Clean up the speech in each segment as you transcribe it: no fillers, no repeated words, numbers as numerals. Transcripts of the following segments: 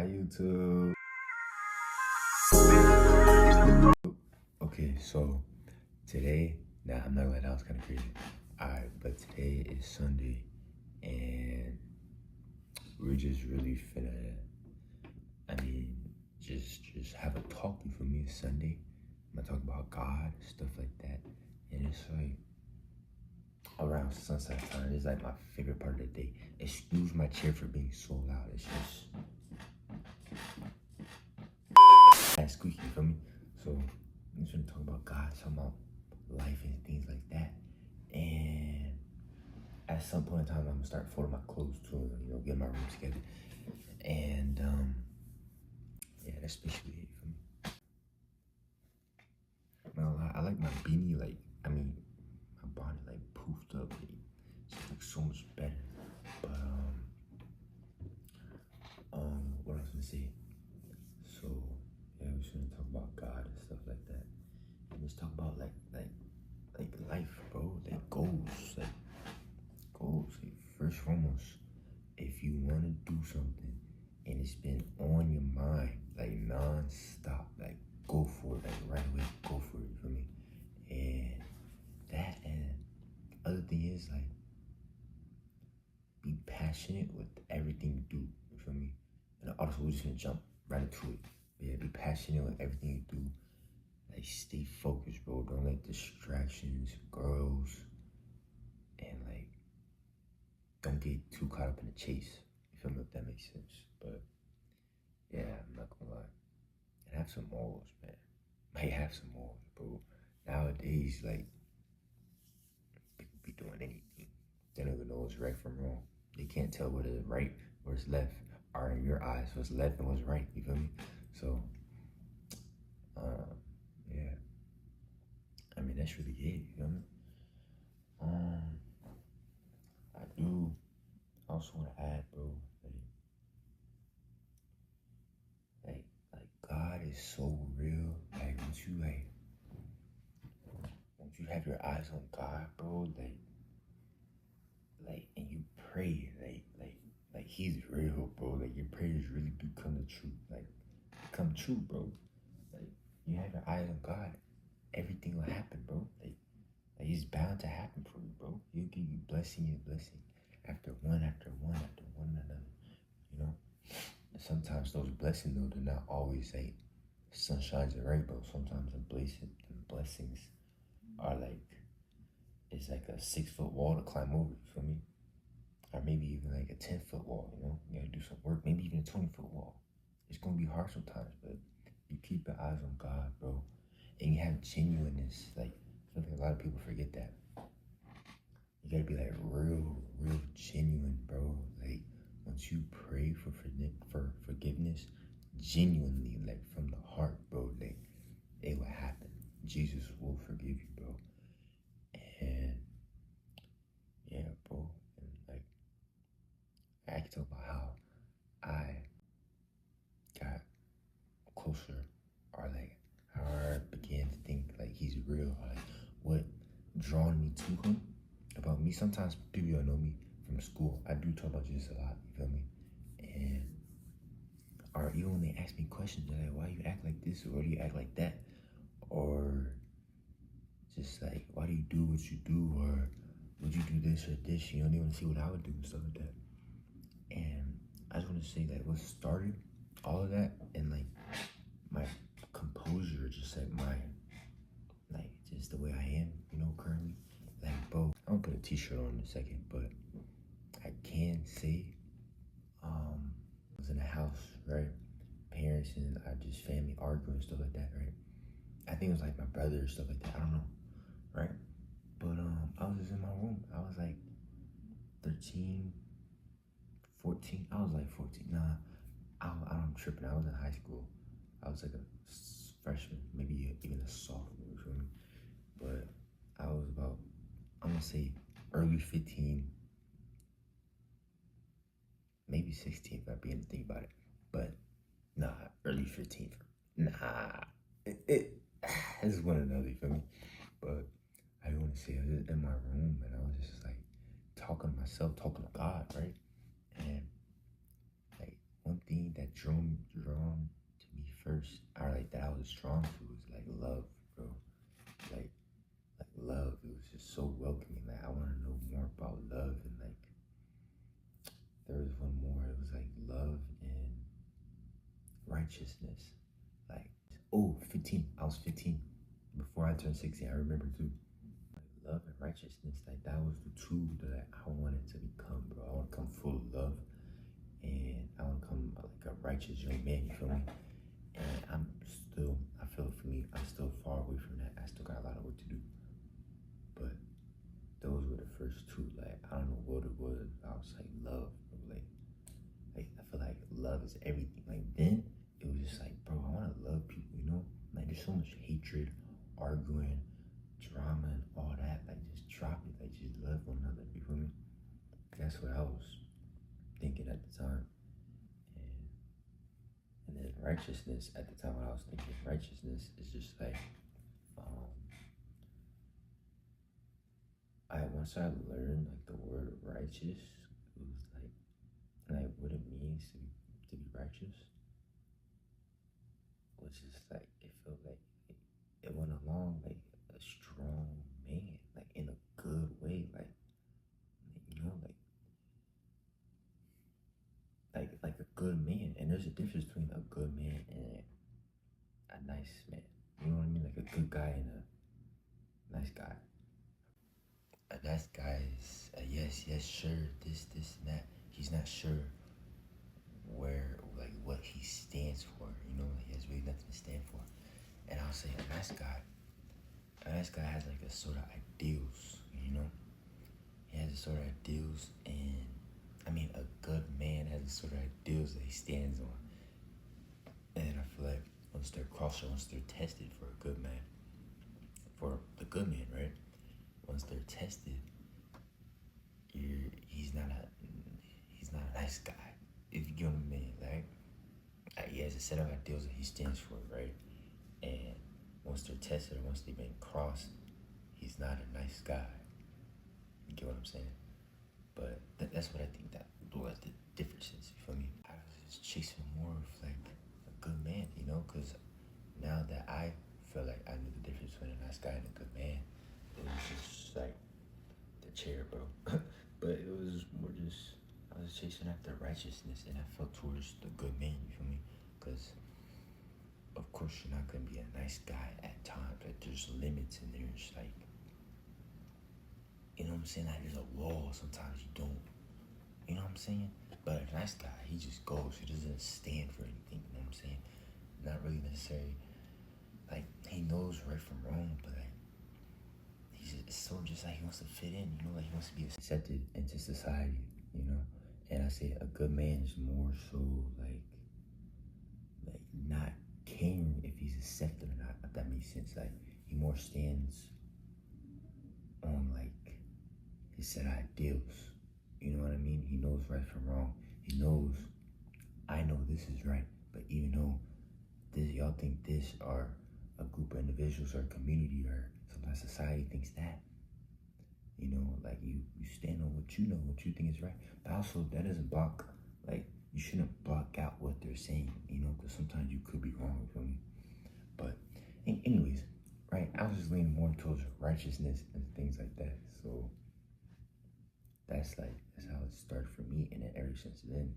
Hi, YouTube. Okay, so today, I'm not gonna lie, that was kind of crazy. Alright, but today is Sunday, and we're just really finna, just have a talk. You feel me? It's Sunday. I'm gonna talk about God, stuff like that, and it's like around sunset time. It's like my favorite part of the day. Excuse my chair for being so loud. It's just that squeaky. You feel me? So I'm just gonna talk about God, talking about life and things like that. And at some point in time, I'm gonna start folding my clothes too, get my room together. And yeah, that's basically it for me. Now, I like my beanie, my bonnet like poofed up. It's like so much better. But what I was gonna say. So yeah, we're just gonna talk about God and stuff like that. And let's talk about like life, bro. Like goals, Like first foremost, if you wanna do something and it's been on your mind like non-stop, like go for it, like right away, go for it, you feel me? And that, and the other thing is like be passionate with everything you do, you feel me? And also we're just gonna jump right into it. But yeah, be passionate with everything you do. Like stay focused, bro. Don't let distractions, girls, and like don't get too caught up in the chase. You feel me? If that makes sense. But yeah, I'm not gonna lie. And have some morals, man. Might have some morals, bro. Nowadays, like, people be doing anything. They don't even know what's right from wrong. They can't tell what is right, what's left, or in your eyes, what's left and what's right. You feel me? So, yeah. That's really it. You feel me? I do also want to add, bro, like, like God is so real. Like, once you have your eyes on God, bro, and you pray, like He's real, bro. Like, your prayers really do come to truth, like, come true, bro. Like, you have your eyes on God, everything will happen, bro. Like it's bound to happen for you, bro. He'll give you blessing after one, after one, after one another, you know? And sometimes those blessings, though, they're not always like sunshines and rainbows. Sometimes the blessings are like, it's like a 6-foot wall to climb over, you feel me? Or maybe even like a 10-foot wall, You gotta do some work, maybe even a 20-foot wall. It's gonna be hard sometimes, but you keep your eyes on God, bro. And you have genuineness. Like, I feel like a lot of people forget that. You gotta be like real genuine, bro. Like, once you pray for forgiveness, genuinely, like from the heart, bro, like it will happen. Jesus will forgive you, bro. And yeah, bro. And like, I can talk about how I got closer, or like how I began to think like He's real, or like what drawn me to Him. About me, sometimes people don't know me from school. I do talk about Jesus a lot, you feel me? And or even when they ask me questions, they're like, why you act like this, or why do you act like that? Or just like, why do you do what you do, or would you do this or this? They want to see what I would do and stuff like that. And I just want to say that what started all of that, and like my composure, just just the way I am, currently. Like, bro, I'm gonna put a t-shirt on in a second, but I can say, I was in a house, right? Parents and just family arguing, stuff like that, right? I think it was like my brother or stuff like that, I don't know, right? But I was just in my room. I was like 13, 14. I was like 14. Nah, I'm tripping. I was in high school. I was like a freshman, maybe even a sophomore, you feel me? But I was about, I'm gonna say early 15, maybe 16 if I begin to think about it. But nah, early 15. Nah, it's one another, you feel me? But I want to say I was in my room and I was just like talking to myself, talking to God, right? And like one thing that drawn to me first, or like that I was drawn to, was like love, bro. Like love. It was just so welcoming. Like I want to know more about love, and like there was one more. It was like love and righteousness. Like, oh, 15. I was 15 before I turned 16. I remember too. Like love and righteousness. Like that was the two that I wanted to become, bro. I want to come full of love, and I want to come like a righteous young man. You feel me? And I feel for me, I'm still far away from that. I still got a lot of work to do. But those were the first two. Like I don't know what it was. I was like love, bro. Like I feel like love is everything. Like then it was just like, bro, I want to love people. You know, like there's so much hatred, arguing, drama, and all that. Like just drop it. Like just love one another. You feel me? That's what I was thinking at the time. And then righteousness at the time when I was thinking righteousness is just like um I once I learned like the word righteous, it was like what it means to be righteous was just like it felt like it went along like a strong man, like in a good way, like you know, like a good man. And there's a difference between a good man and a nice man. You know what I mean? Like a good guy and a nice guy. A nice guy is yes, sure, this, and that. He's not sure where, like, what he stands for. You know, like, he has really nothing to stand for. And I'll say a nice guy has like a sort of ideals. You know, he has a sort of ideals, and I mean, a good man has a sort of ideals that he stands on. And I feel like once they're crossed, or once they're tested for a good man, for the good man, right? Once they're tested, he's not a nice guy. If you get what I mean, right? He has a set of ideals that he stands for, right? And once they're tested, or once they've been crossed, he's not a nice guy. You get what I'm saying? But that's what I think that what the difference is. You feel me? I was just chasing more of like a good man, you know, because now that I feel like I knew the difference between a nice guy and a good man, it was just like the chair, bro. But it was more just I was chasing after righteousness, and I felt towards the good man. You feel me? Because of course you're not gonna be a nice guy at times. Like there's limits, and there's like, you know what I'm saying? Like there's a wall. Sometimes you don't. You know what I'm saying? But a nice guy, he just goes. He doesn't stand for anything. You know what I'm saying? Not really necessarily. Like he knows right from wrong, but like he's so just like he wants to fit in. You know, like he wants to be accepted into society. You know, and I say a good man is more so like not caring if he's accepted or not. If that makes sense. Like he more stands on like his set ideals. You know what I mean? He knows right from wrong. He knows I know this is right, but even though this y'all think this, or a group of individuals or a community or sometimes society thinks that, you know, like you stand on what you know, what you think is right. But also that doesn't block, like you shouldn't block out what they're saying, you know, because sometimes you could be wrong, you feel me? But anyways, right, I was just leaning more towards righteousness and things like that. So that's how it started for me. And then ever since then,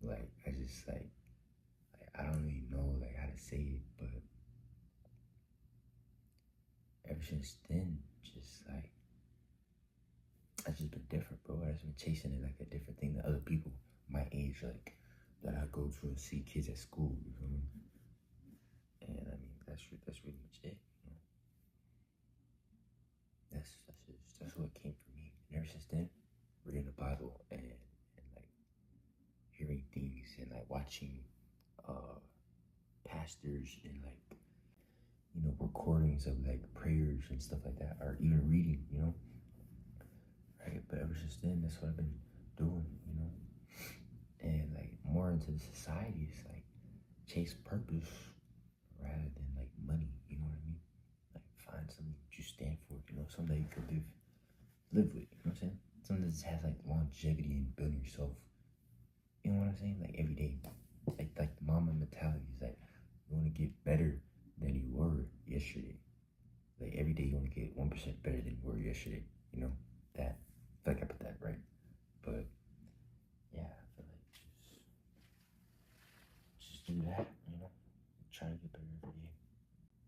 like I just like I don't really know like how to say it, but ever since then, just like I just been different, bro. I just been chasing it like a different thing than other people my age, like that I go to and see kids at school. You feel me? And I mean that's really much it. You know? That's what came for me. And ever since then, reading the Bible and like hearing things and like watching pastors and like, you know, recordings of like prayers and stuff like that, or even reading, you know. Right? But ever since then, that's what I've been doing, you know. And like more into the society, it's like chase purpose rather than like money, you know what I mean? Like find something that you stand for, you know, something that you could live with, you know what I'm saying? Something that has like longevity and building yourself, you know what I'm saying? Like every day. get better than you were yesterday. Like every day you want to get 1% better than you were yesterday. You know that. I feel like I put that right. But yeah, I feel like just do that. You know, try to get better every day.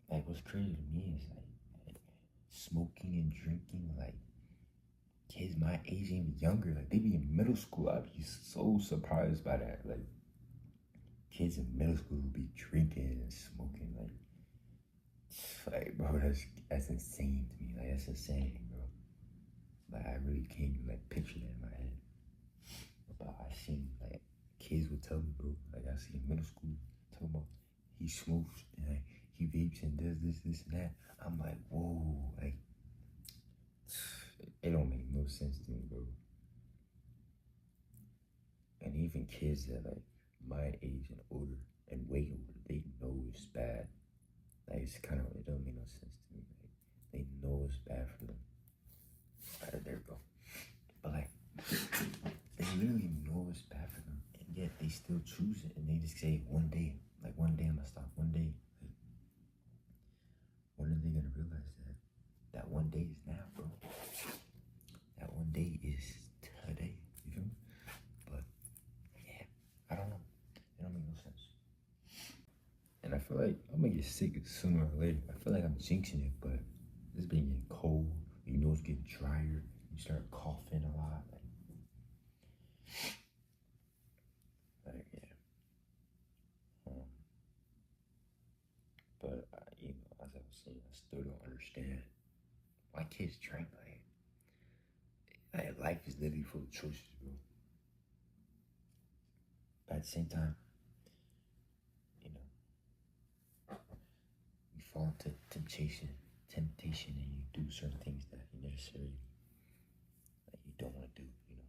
Like what's crazy to me is like smoking and drinking. Like kids my age, even younger, like they be in middle school. I'd be so surprised by that. Like kids in middle school be drinking and smoking. Like bro, that's insane to me. Like that's insane, bro. Like I really can't even like picture that in my head. But I seen like kids would tell me, bro. Like I see in middle school talking about he smokes and like, he vapes and does this, and that. I'm like, whoa, like it don't make no sense to me, bro. And even kids that like my age and older and way older, they know it's bad. Like it's kind of it don't make no sense to me. Like they know it's bad for them. Alright, there we go. But like they literally know it's bad for them, and yet they still choose it, and they just say one day, like one day I'm gonna stop. One day, like, when are they gonna realize that one day is now, bro? That one day is today. You feel me? But yeah, I don't know. It don't make no sense. And I feel like I'm gonna get sick sooner or later. I feel like I'm jinxing it, but it's been getting cold. Your nose getting drier. You start coughing a lot. Yeah. But you know, as I was saying, I still don't understand why kids drink. Like life is literally full of choices, bro. But at the same time, you know, you fall into temptation, and you do certain things that you necessarily that you don't want to do. You know,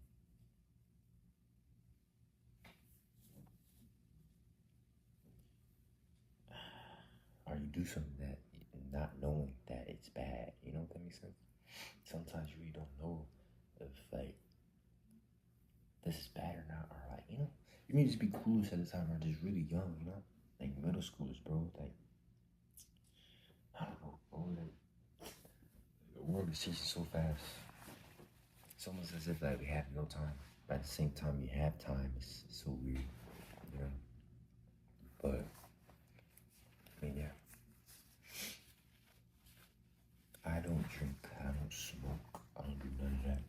or you do something that not knowing that it's bad. You know if that makes sense? Sometimes you really don't know if like this is bad or not, or like you may just be clueless at the time, or just really young. Like middle schoolers, bro. Like I don't know, bro. Like the world is changing so fast. It's almost as if like we have no time, but at the same time we have time. It's so weird, you know. But I mean, yeah. I don't drink. I don't smoke. I don't do none of that.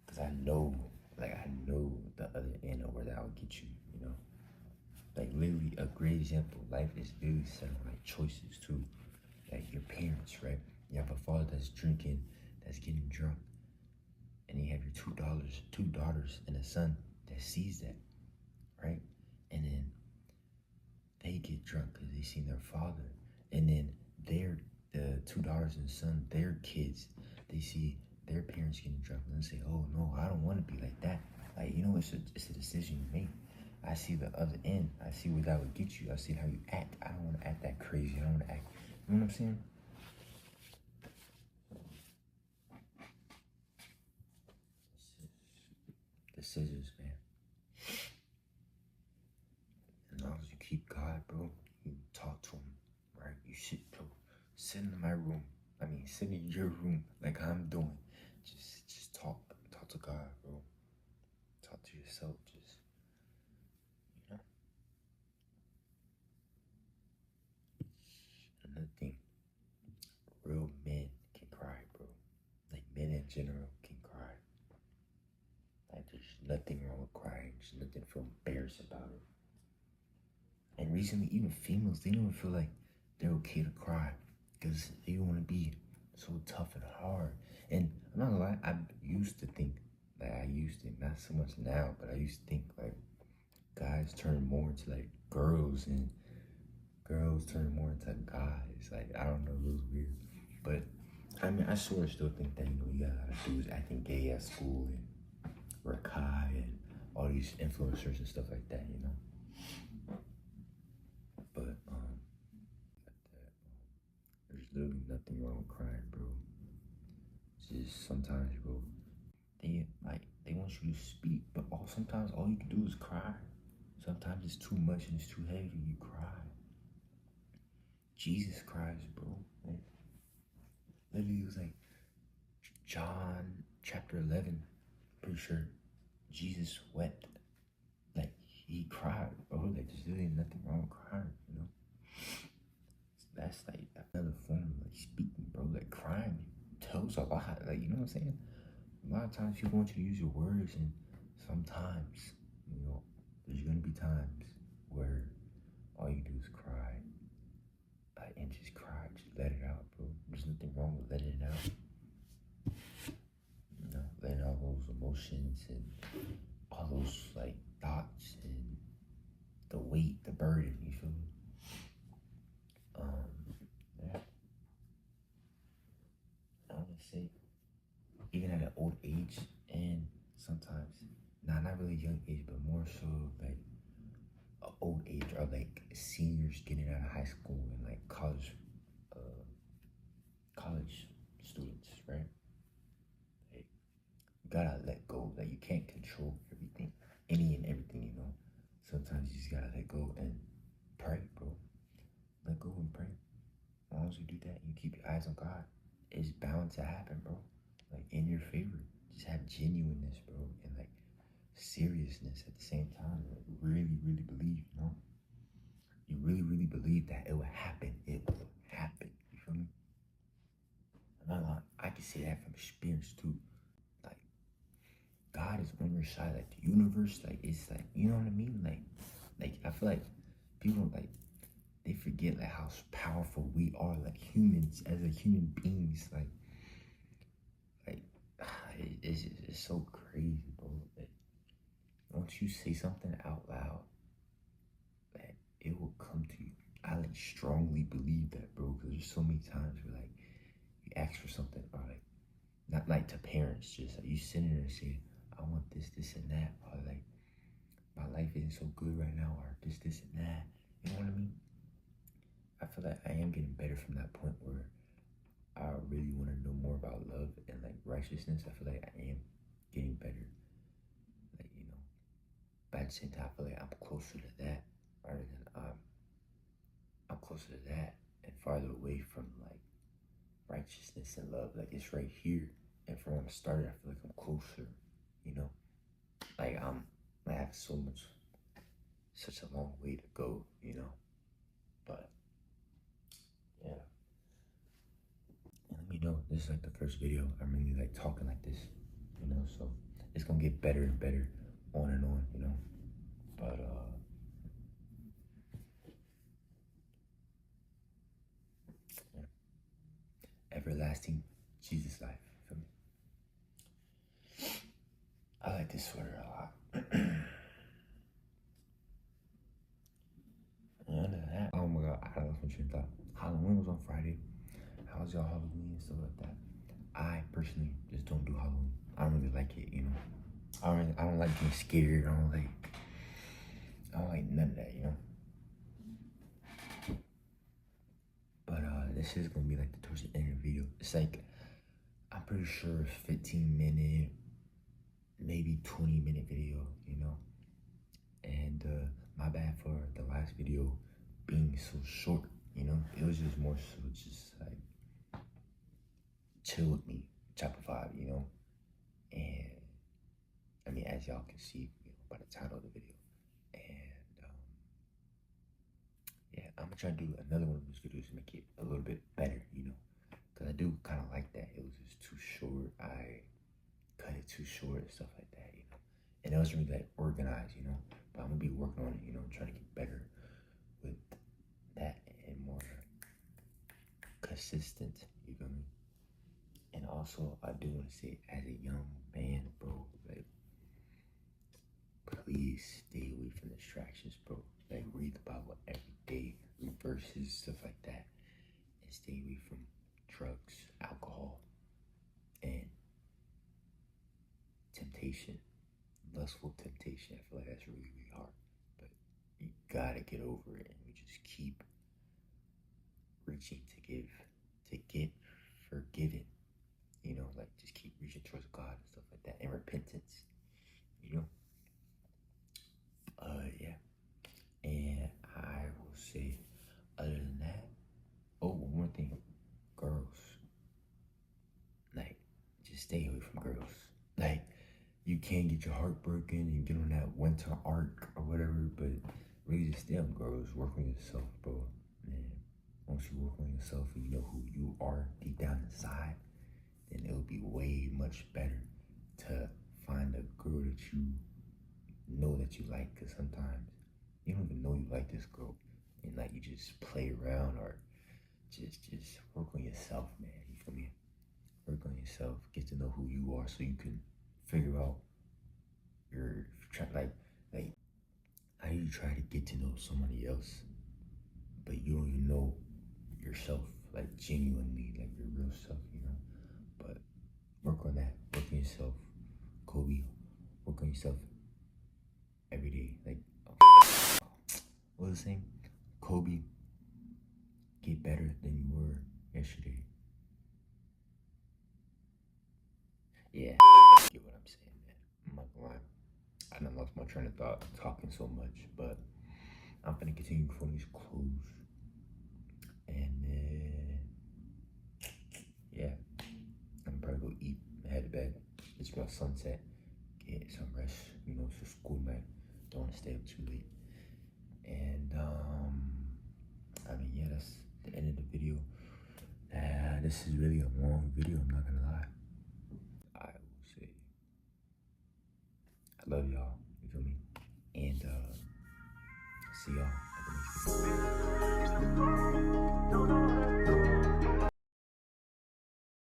Cause I know, I know the other end of where that will get you. You know, like literally a great example. Life is really set on like choices too. Like your parents, right? You have a father that's drinking, that's getting drunk, and you have your two daughters, and a son that sees that, right? And then they get drunk because they see their father, and then the two daughters and son, their kids, they see their parents getting drunk, and they say, "Oh no, I don't want to be like that." Like it's a decision you make. I see the other end. I see where that would get you. I see how you act. I don't want to act that crazy. I don't want to act. You know what I'm saying? Decisions, man. And as long as you keep God, bro, you talk to him, right? You should, bro, sit in my room. I mean, sit in your room like I'm doing. Just talk to God, bro. Talk to yourself. Just, you know. Another thing, real men can cry, bro. Like men in general can cry. Like there's nothing wrong with crying. There's nothing to feel embarrassed about it. And recently, even females, they don't feel like they're okay to cry because they want to be so tough and hard. And I'm not gonna lie, I used to think that I used to, not so much now, but I used to think like guys turn more into like girls and girls turn more into guys. Like, I don't know, it was weird. But I mean, I sort of still think that, you got a lot of dudes acting gay at school and Rakai and all these influencers and stuff like that. But there's literally nothing wrong with crying, bro. It's just sometimes, bro, they want you to speak, but sometimes all you can do is cry. Sometimes it's too much and it's too heavy, you cry. Jesus cries, bro. Like, literally, it was like John chapter 11. Pretty sure Jesus wept. Like, he cried, bro. Like, there's really nothing wrong with crying, you know? That's like another form of like speaking, bro. Like, crying tells a lot. Like, you know what I'm saying? A lot of times people want you to use your words, and sometimes, you know, there's gonna be times where all you do is cry. And just cry, just let it out, bro. There's nothing wrong with letting it out. You know, letting all those emotions and all those like thoughts and the weight, the burden, you feel me? Yeah. I wanna say, even at an old age, and sometimes, nah, not really young age, but more so like a old age, or like seniors getting out of high school and like college students, right? Like, you gotta let go. Like, you can't control everything, any and everything, you know. Sometimes you just gotta let go and pray, bro. Let go and pray. As long as you do that, you keep your eyes on God, it's bound to happen, bro. Like, in your favor. Just have genuineness, bro, and like seriousness at the same time. Like, really, really believe, you know. You really, really believe that it will happen. It will happen. You feel me? I'm not lying. I can say that from experience too. Like, God is on your side. Like, the universe, like, it's like, you know what I mean? Like I feel like people like they forget like how powerful we are, like humans, as a human beings. Like it's so crazy, bro. Like, once you say something out loud, that it will come to you. I like strongly believe that, bro, because there's so many times where like you ask for something, or like not like to parents, just like you sitting there and say, I want this, this, and that, or like my life isn't so good right now, or this, and that. You know what I mean? I feel like I am getting better from that point where I really want to know more about love and like righteousness. I feel like I am getting better, like, you know. But at the same time, I feel like I'm closer to that rather than I'm closer to that and farther away from like righteousness and love. Like, it's right here, and from when I started, I feel like I'm closer. You know, like I have such a long way to go. You know, but yeah. And let me know, this is like the first video I'm really like talking like this. You know, so it's gonna get better and better, on and on. You know, but yeah. Everlasting Jesus life. Feel me? I like this sweater a lot. And other than that, oh my god, I lost my train of thought. Halloween was on Friday. How was y'all Halloween and stuff like that? I personally just don't do Halloween. I don't really like it, you know. I don't like getting scared. I don't like none of that, you know. But this is gonna be like the towards the end of the video. It's like, I'm pretty sure 15-minute, maybe 20-minute video, you know. And my bad for the last video being so short, you know. It was just more so just like chill with me, chapter 5, you know. And I mean, as y'all can see, you know, by the title of the video. And yeah, I'm gonna try to do another one of those videos to make it a little bit better, you know, because I do kind of like that. It was just too short. I cut it too short and stuff like that, you know. And it wasn't really like organized, you know. But I'm gonna be working on it, you know, trying to get better with that and more consistent, you feel me? And also, I do want to say, as a young man, bro, like, please stay away from distractions, bro. Like, read the Bible every day, read verses, stuff like that, and stay away from drugs, alcohol, and temptation, lustful temptation. I feel like that's really, really hard, but you gotta get over it, and you just keep reaching to get forgiven. You know, like, just keep reaching towards God and stuff like that, and repentance. You know, yeah. And I will say, other than that, stay away from girls. Like, you can get your heart broken and get on that winter arc or whatever, but really just stay on girls. Work on yourself, bro. Man, once you work on yourself and you know who you are deep down inside, then it'll be way much better to find a girl that you know that you like. Because sometimes you don't even know you like this girl, and like you just play around or just work on yourself, man. You feel me? Work on yourself. Get to know who you are so you can figure out your like how you try to get to know somebody else, but you don't even know yourself, like genuinely, like your real self, you know. But work on that. Work on yourself, Kobe. Work on yourself every day. Like, what was the saying? Kobe, get better than you were yesterday. Yeah, get what I'm saying, man. I'm not gonna lie. I done lost my train of thought talking so much, but I'm gonna continue before these close. And then, yeah, I'm probably go eat, head to bed. It's about sunset. Get some rest. You know, it's a school night. Don't want to stay up too late. And I mean, yeah, that's the end of the video. This is really a long video. I'm not gonna lie. I will say, I love y'all. You feel me? And see y'all at the next video.